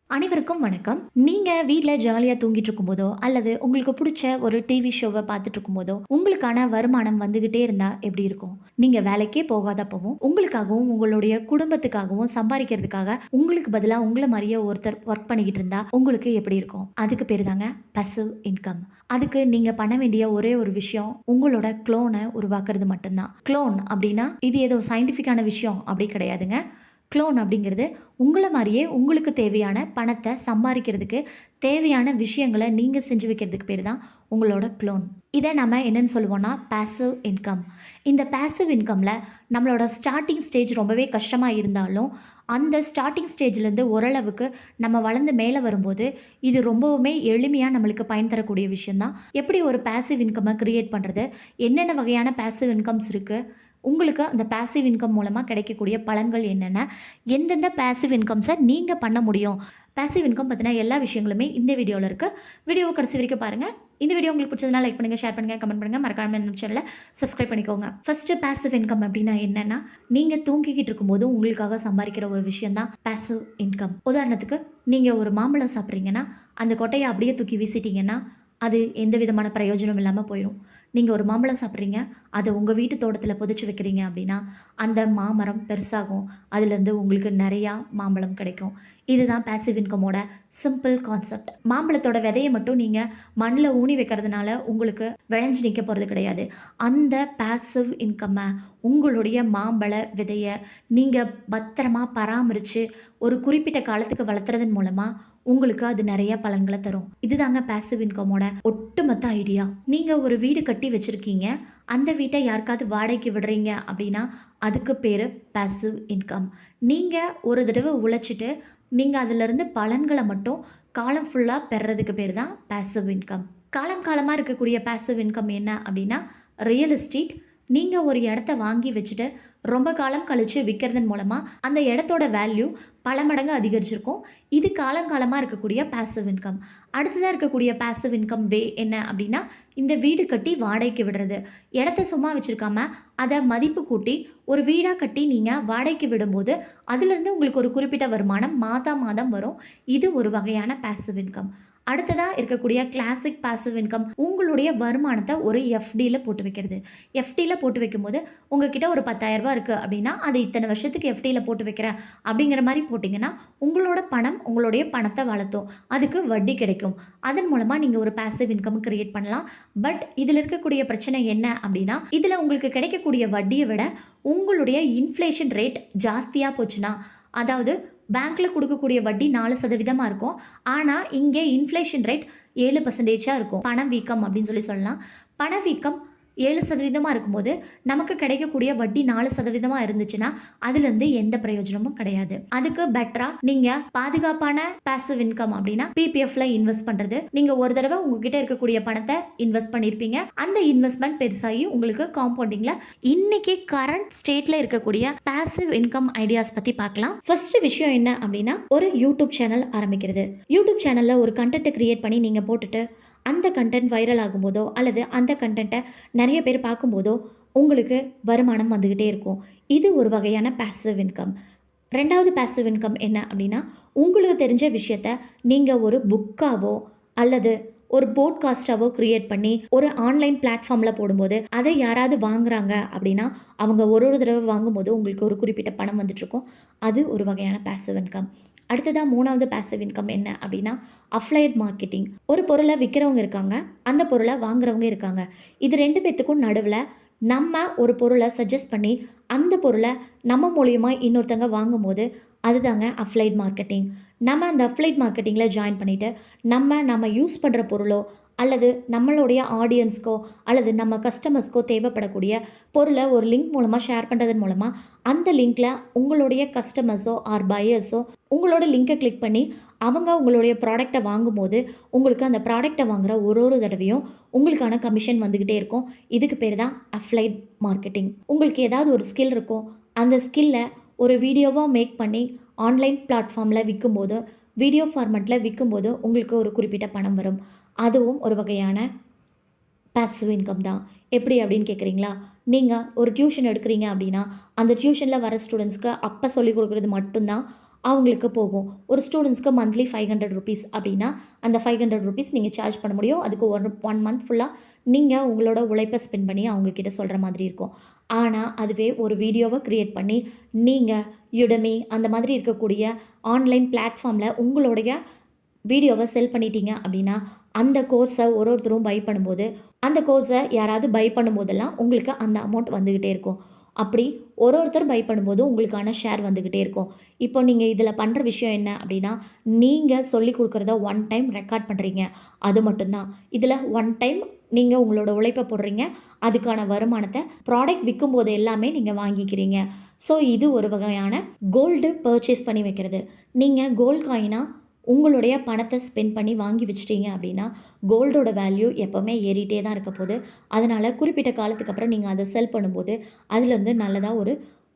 அனைவருக்கும் வணக்கம். நீங்க வீட்ல ஜாலியா தூங்கிட்டு இருக்கும்போதோ, அல்லது உங்களுக்கு புடிச்ச ஒரு டிவி ஷோவ பார்த்துட்டு இருக்கும்போதோ, உங்களுக்கான வருமானம் வந்துகிட்டே இருந்தா எப்படி இருக்கும்? நீங்க வேலைக்கே போகாதப்பவும், உங்களுக்காகவும், உங்களுடைய குடும்பத்துக்காகவும் சம்பாரிக்கிறதுக்காக, உங்களுக்கு பதிலா உங்கள மாரியே ஒருத்தர் ஒர்க் பண்ணிக்கிட்டு இருந்தா, உங்களுக்கு எப்படி இருக்கும்? அதுக்கு பேரு தாங்க பாசிவ் இன்கம். அதுக்கு நீங்க பண்ண வேண்டிய ஒரே ஒரு விஷயம், உங்களோட க்ளோன உருவாக்குறது மட்டும் தான். க்ளோன் அப்டின்னா, இது ஏதோ சயின்டிஃபிக்கான விஷயம் அப்படி கிடையாதுங்க. க்ளோன் அப்படிங்கிறது உங்கள மாரியே உங்களுக்கு தேவையான பணத்த சம்பாரிக்கிறதுக்கு தேவையான விஷயங்கள நீங்க செஞ்சு வைக்கிறதுக்கு பேரு தான் உங்களோட க்ளோன். இத நம்ம என்னன்னு சொல்லுவோம்னா, பாசிவ் இன்கம். இந்த பாசிவ் இன்கம்ல நம்மளோட ஸ்டார்ட்டிங் ஸ்டேஜ் ரொம்பவே கஷ்டமா இருந்தாலும், அந்த ஸ்டார்ட்டிங் ஸ்டேஜ்லேருந்து ஓரளவுக்கு நம்ம வளர்ந்து மேல வரும்போது, இது ரொம்பவுமே எளிமையா நம்மளுக்கு பயன் தரக்கூடிய விஷயம் தான். எப்படி ஒரு பாசிவ் இன்கம்ம கிரியேட் பண்றது? என்னென்ன வகையான பாசிவ் இன்கம்ஸ் இருக்கு? உங்களுக்கு அந்த பாசிவ் இன்கம் மூலமா கிடைக்கக்கூடிய பலன்கள் என்னென்ன? எந்தெந்த பாசிவ் இன்கம்ஸ நீங்க பண்ண முடியும்? பாசிவ் இன்கம் பத்தின எல்லா விஷயங்களுமே இந்த வீடியோல இருக்கு. வீடியோவ கடைசி வரைக்கும் பாருங்க. இந்த வீடியோ உங்களுக்கு பிடிச்சதுனா லைக் பண்ணுங்க, ஷேர் பண்ணுங்க, கமெண்ட் பண்ணுங்க. மறக்காம நம்ம சேனல சப்ஸ்கிரைப் பண்ணிக்கோங்க. ஃபர்ஸ்ட் பாசிவ் இன்கம் அப்டின்னா என்னன்னா, நீங்க தூங்கிக்கிட்டு இருக்கும்போது உங்களுக்காக சம்பாரிக்கிற ஒரு விஷயம் தான் பாசிவ் இன்கம். உதாரணத்துக்கு, நீங்க ஒரு மாம்பழம் சாப்பிட்றீங்கன்னா, அந்த கொட்டைய அப்படியே தூக்கி வீசிட்டீங்கன்னா, அது எந்த விதமான பிரயோஜனமும் இல்லாம போயிரும். நீங்க ஒரு மாம்பழம் சாப்பிட்றீங்க, அத உங்க வீட்டு தோட்டத்தில புதைச்சு வைக்கிறீங்க அப்படின்னா, அந்த மாமரம் பெருசாகும். அதிலிருந்து உங்களுக்கு நெறையா மாம்பழம் கிடைக்கும். இதுதான் பாசிவ் இன்கமோட சிம்பிள் கான்செப்ட். மாம்பழத்தோட விதைய மட்டும் நீங்க மண்ல ஊனி வைக்கிறதுனால உங்களுக்கு விளைஞ்சு நிக்க போறது கிடையாது. அந்த பாசிவ் இன்கம்ம உங்களுடைய மாம்பழ விதைய நீங்க பத்திரமா பராமரிச்சு, ஒரு குறிப்பிட்ட காலத்துக்கு வளர்த்துறதன் மூலமா உங்களுக்கு அது நெறைய பலன்கள தரும். இதுதாங்க பாசிவ் இன்கமோட ஒட்டுமொத்த ஐடியா. நீங்க ஒரு வீடு கட்டி வச்சிருக்கீங்க. அந்த வீட்ட யாருக்காவது வாடகைக்கு விடுறீங்க அப்படின்னா, அதுக்கு பேரு பாசிவ் இன்கம். நீங்க ஒரு தடவ உழைச்சுட்டு, நீங்க அதிலிருந்து பலன்கள மட்டும் காலம் ஃபுல்லா பெர்றதுக்கு பேரு தான் பாசிவ் இன்கம். காலம் காலமா இருக்கக்கூடிய பாசிவ் இன்கம் என்ன அப்படின்னா, ரியல் எஸ்டேட். நீங்க ஒரு இடத்த வாங்கி வச்சுட்டு, ரொம்ப காலம் கழிச்சு விக்கிறதன் மூலமா, அந்த இடத்தோட வேல்யூ பல மடங்கு அதிகரிச்சிருக்கும். இது காலங்காலமா இருக்கக்கூடிய பாசிவ் இன்கம். அடுத்ததா இருக்கக்கூடிய பாசிவ் இன்கம் வே என்ன அப்படின்னா, இந்த வீடு கட்டி வாடகைக்கு விடுறது. இடத்த சும்மா வச்சிருக்காம, அத மதிப்பு கூட்டி, ஒரு வீடா கட்டி நீங்க வாடகைக்கு விடும்போது, அதிலிருந்து உங்களுக்கு ஒரு குறிப்பிட்ட வருமானம் மாதா மாதம் வரும். இது ஒரு வகையான பாசிவ் இன்கம். அடுத்ததா இருக்கக்கூடிய கிளாசிக் பாசிவ் இன்கம், உங்களுடைய வருமானத்த ஒரு எஃப்டில போட்டு வைக்கிறது. எஃப்டில போட்டு வைக்கும்போது, உங்ககிட்ட ஒரு ரூ. 10,000 இருக்கு அப்படின்னா, அது இத்தன வருஷத்துக்கு எஃப்டில போட்டு வைக்கிறேன் அப்படிங்கிற மாரி போட்டிங்கன்னா, உங்களோட பணம் உங்களுடைய பணத்த வளர்த்தும். அதுக்கு வட்டி கிடைக்கும். அதன் மூலமா நீங்க ஒரு பாசிவ் இன்கம் கிரியேட் பண்ணலாம். பட் இதில இருக்கக்கூடிய பிரச்சனை என்ன அப்படின்னா, இதில உங்களுக்கு கிடைக்கக்கூடிய வட்டிய விட உங்களுடைய இன்ஃப்ளேஷன் ரேட் ஜாஸ்தியா போச்சுன்னா, அதாவது பேங்க்ல குடுக்கக்கூடிய வட்டி 4% இருக்கும். ஆனா, இங்கே இன்ஃப்ளேஷன் ரேட் 7% இருக்கும். பணவீக்கம் அப்படின்னு சொல்லலாம். பணவீக்கம் 7% இருக்கும்போது, நமக்கு கிடைக்கக்கூடிய வட்டி 4% இருந்துச்சுன்னா, அதிலிருந்து எந்த பிரயோஜனமும் கிடையாது. அதுக்கு பெட்டரா நீங்க பாதுகாப்பான பாசிவ் இன்கம் அப்படின்னா, பிபிஎஃப்ல இன்வெஸ்ட் பண்றது. நீங்க ஒரு தடவ உங்ககிட்ட இருக்கக்கூடிய பணத்த இன்வெஸ்ட் பண்ணியிருப்பீங்க. அந்த இன்வெஸ்ட்மென்ட் பெருசாகி உங்களுக்கு காம்பவுண்டிங்ல இன்னைக்கு கரண்ட் ஸ்டேட்ல இருக்கக்கூடிய பாசிவ் இன்கம் ஐடியாஸ் பத்தி பார்க்கலாம். ஃபர்ஸ்ட் விஷயம் என்ன அப்படின்னா, ஒரு யூடியூப் சேனல் ஆரம்பிக்கிறது. யூடியூப் சேனல்ல ஒரு கண்டென்ட் கிரியேட் பண்ணி நீங்க போட்டுட்டு, அந்த கண்டென்ட் வைரல் ஆகும்போதோ, அல்லது அந்த கண்டென்ட்ட நிறைய பேர் பார்க்கும்போதோ, உங்களுக்கு வருமானம் வந்துகிட்டே இருக்கும். இது ஒரு வகையான பாசிவ் இன்கம். 2வது பாசிவ் இன்கம் என்ன அப்படின்னா, உங்களுக்கு தெரிஞ்ச விஷயத்த நீங்க ஒரு புக்காவோ, அல்லது ஒரு போட்காஸ்ட்டாவோ கிரியேட் பண்ணி, ஒரு ஆன்லைன் பிளாட்ஃபார்ம்ல போடும்போது, அதை யாராவது வாங்குறாங்க அப்படின்னா, அவங்க ஒரு தடவ வாங்கும்போது உங்களுக்கு ஒரு குறிப்பிட்ட பணம் வந்துட்டுருக்கும். அது ஒரு வகையான பாசிவ் இன்கம். அடுத்ததா 3வது பாசிவ் இன்கம் என்ன அப்படின்னா, அஃப்லைட் மார்க்கெட்டிங். ஒரு பொருள விக்கிறவங்க இருக்காங்க. அந்த பொருள வாங்குறவங்க இருக்காங்க. இது 2 பேத்துக்கும் நடுவுல நம்ம ஒரு பொருள சஜெஸ்ட் பண்ணி, அந்த பொருள நம்ம மூலியமா இன்னொருத்தங்க வாங்கும்போது, அதுதாங்க அஃப்லைட் மார்க்கெட்டிங். நம்ம அந்த அஃப்லைட் மார்க்கெட்டிங்கில ஜாயின் பண்ணிட்டு, நம்ம யூஸ் பண்ற பொருளோ, அல்லது நம்மளுடைய ஆடியன்ஸ்க்கோ, அல்லது நம்ம கஸ்டமர்ஸ்க்கோ தேவைப்படக்கூடிய பொருள ஒரு லிங்க் மூலமா ஷேர் பண்றதன் மூலமா, அந்த லிங்க்ல உங்களுடைய கஸ்டமர்ஸோ ஆர் பையர்ஸோ உங்களோட லிங்க்க கிளிக் பண்ணி, அவங்க உங்களுடைய ப்ராடக்ட்ட வாங்கும்போது, உங்களுக்கு அந்த ப்ராடக்ட்ட வாங்குற ஒரு தடவையும் உங்களுக்கான கமிஷன் வந்துகிட்டே இருக்கும். இதுக்கு பேரு தான் அஃப்லைட் மார்க்கெட்டிங். உங்களுக்கு ஏதாவது ஒரு ஸ்கில் இருக்கும். அந்த ஸ்கில்ல ஒரு வீடியோவா மேக் பண்ணி ஆன்லைன் பிளாட்ஃபார்ம்ல விக்கும்போது, வீடியோ ஃபார்மேட்ல விக்கும்போது உங்களுக்கு ஒரு குறிப்பிட்ட பணம் வரும். அதுவும் ஒரு வகையான பாசிவ் இன்கம் தான். எப்படி அப்படின்னு கேட்குறீங்களா? நீங்க ஒரு டியூஷன் எடுக்கிறீங்க அப்படின்னா, அந்த டியூஷன்ல வர ஸ்டூடண்ட்ஸ்க்கு அப்ப சொல்லிக் கொடுக்குறது மட்டும் தான் அவங்களுக்கு போகும். ஒரு ஸ்டூடெண்ட்ஸ்க்கு மந்த்லி ₹500 அப்படின்னா, அந்த ₹500 நீங்கள் சார்ஜ் பண்ண முடியும். அதுக்கு 1 மந்த் ஃபுல்லா நீங்க உங்களோட உழைப்ப ஸ்பெண்ட் பண்ணி அவங்க கிட்ட சொல்ற மாதிரி இருக்கும். ஆனா, அதுவே ஒரு வீடியோவ கிரியேட் பண்ணி, நீங்க Udemy அந்த மாதிரி இருக்கக்கூடிய ஆன்லைன் பிளாட்ஃபார்ம்ல உங்களுடைய வீடியோவ செல் பண்ணிட்டீங்க அப்படின்னா, அந்த கோர்ஸ ஒருத்தரும் பை பண்ணும்போது, அந்த கோர்ஸ யாராவது பை பண்ணும்போதெல்லாம் உங்களுக்கு அந்த அமௌண்ட் வந்துகிட்டே இருக்கும். அப்படி ஒருத்தர் பை பண்ணும்போது உங்களுக்கான ஷேர் வந்துகிட்டே இருக்கும். இப்போ நீங்க இதில பண்ற விஷயம் என்ன அப்படின்னா, நீங்க சொல்லிக் குடுக்குறத ஒன் டைம் ரெக்கார்ட் பண்றீங்க. அது மட்டும் தான். இதில ஒன் டைம் நீங்க உங்களோட உழைப்ப போடுறீங்க. அதுக்கான வருமானத்த ப்ராடக்ட் விக்கும்போது எல்லாமே நீங்க வாங்கிக்கிறீங்க. ஸோ இது ஒரு வகையான கோல்டு பர்ச்சேஸ் பண்ணி வைக்கிறது. நீங்க கோல்ட் காயினா உங்களுடைய பணத்த ஸ்பெண்ட் பண்ணி வாங்கி வச்சுட்டீங்க அப்படின்னா, கோல்டோட வேல்யூ எப்பவுமே ஏறிட்டே தான் இருக்க போது. அதனால குறிப்பிட்ட காலத்துக்கு அப்புறம் நீங்க அத செல் பண்ணும்போது, அதிலருந்து நல்லதா ஒரு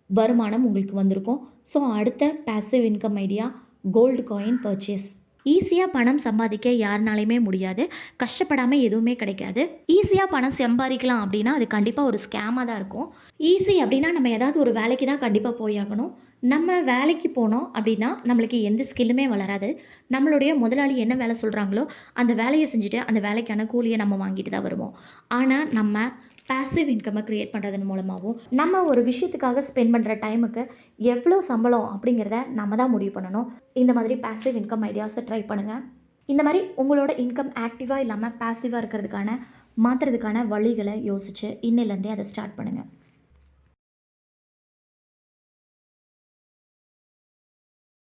வருமானம் உங்களுக்கு வந்திருக்கும். ஸோ அடுத்த passive income idea gold coin purchase. ஈஸியா பணம் சம்பாதிக்க யாருனாலயுமே முடியாது. கஷ்டப்படாம எதுவுமே கிடைக்காது. ஈஸியா பணம் சம்பாதிக்கலாம் அப்படின்னா, அது கண்டிப்பா ஒரு ஸ்கேமா தான் இருக்கும். ஈஸி அப்படின்னா நம்ம ஏதாவது ஒரு வேலைக்கு தான் கண்டிப்பா போயாகணும். நம்ம வேலைக்கு போனோம் அப்படின்னா, நம்மளுக்கு எந்த ஸ்கில்லுமே வளராது. நம்மளுடைய முதலாளி என்ன வேலை சொல்றாங்களோ, அந்த வேலைய செஞ்சுட்டு, அந்த வேலைக்கான கூலிய நம்ம வாங்கிட்டு தான் வருவோம். ஆனா, நம்ம பேசிவ் இன்கம்ம கிரியேட் பண்ணுறதன் மூலமாவும், நம்ம ஒரு விஷயத்துக்காக ஸ்பெண்ட் பண்ணுற டைமுக்கு எவ்வளோ சம்பளம் அப்படிங்கிறத நம்ம தான் முடிவு பண்ணணும். இந்த மாதிரி பேசிவ் இன்கம் ஐடியாஸை ட்ரை பண்ணுங்கள். இந்த மாதிரி உங்களோட இன்கம் ஆக்டிவாக இல்லாமல் பேசிவாக இருக்கிறதுக்கான மாற்றுறதுக்கான வழிகளை யோசித்து இன்னிலேருந்தே அதை ஸ்டார்ட் பண்ணுங்கள்.